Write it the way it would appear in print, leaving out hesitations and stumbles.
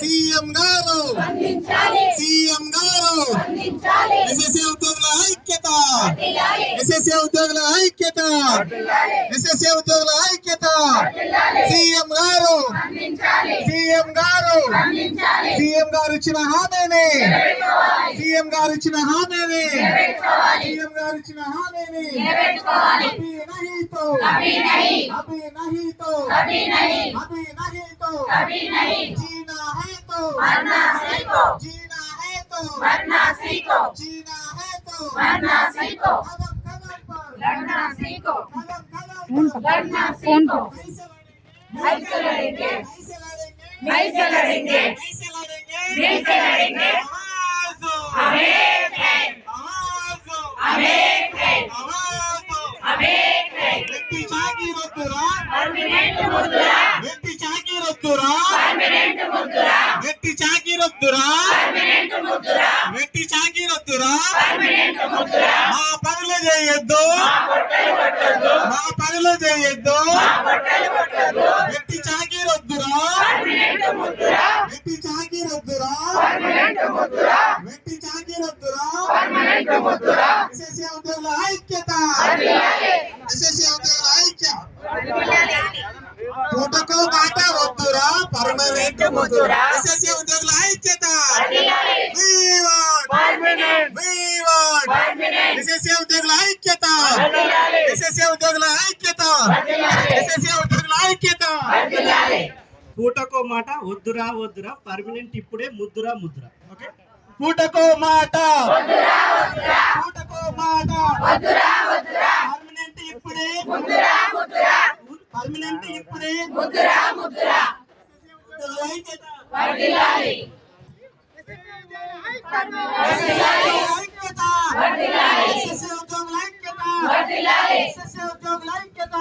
CM గారు CM గారు SSC ఉద్యోగుల ఐక్యత ఎస్ఎస్సీ ఉద్యోగుల ఐక్యత ఎస్ఎస్సీ ఉద్యోగుల ఐక్యత సీఎం గారు సీఎం గారు సీఎం గారు ఇచ్చిన హామీని సీఎం గారు ఇచ్చిన హామీని సీఎం గారు ఇచ్చిన హామీని अभी नहीं तो जीना है तो मरना सीखो जीना है तो मरना सीखो जीना है तो मरना सीखो कदम कदम पर लड़ना सीखो कदम कदम पर लड़ना सीखो ऐसे लड़ेंगे ऐसे लड़ेंगे ऐसे लड़ेंगे ऐसे लड़ेंगे हम एक हैं हम एक हैं हम एक हैं व्यक्ति చాకిరొద్దురా పర్మనెంట్ ముద్దురా వ్యక్తి చాకిరొద్దురా పర్మనెంట్ ముద్దురా వ్యక్తి చాకిరొద్దురా పర్మనెంట్ ముద్దురా వ్యక్తి చాకిరొద్దురా పర్మనెంట్ ముద్దురా మా పనులు చేయొద్దు మా బొట్టలు కొట్టొద్దు మా పనులు చేయొద్దు మా బొట్టలు కొట్టొద్దు వ్యక్తి చాకిరొద్దురా పర్మనెంట్ ముద్దురా వ్యక్తి చాకిరొద్దురా పర్మనెంట్ ముద్దురా వ్యక్తి చాకిరొద్దురా పర్మనెంట్ ముద్దురా ఎస్ఎస్సీ ఉద్యోగుల ఐక్యత ఎస్ఎస్సీ ఉద్యోగుల ఐక్య పూటకో మాట వద్దురా పర్మనెంట్ ముద్దురా ఎస్ఎస్సీ ఉద్యోగుల ఐక్యత ఎస్ఎస్సీ ఉద్యోగుల ఐక్యత ఎస్ఎస్సీ ఉద్యోగుల ఐక్యత ఎస్ఎస్సీ ఉద్యోగుల ఐక్యత పూటకో మాట వద్దురా వద్దురా పర్మనెంట్ ఇప్పుడే ముద్దురా ముద్దురా. ఓకే, పూటకో మాట పూటకో మాట పర్మనెంట్ ఇప్పుడే పర్మనెంట్ ఇప్పుడే ఐక్యత ఐక్యత ఎస్ఎస్సీ ఉద్యోగుల ఐక్యత ఎస్ఎస్సీ ఉద్యోగుల ఐక్యత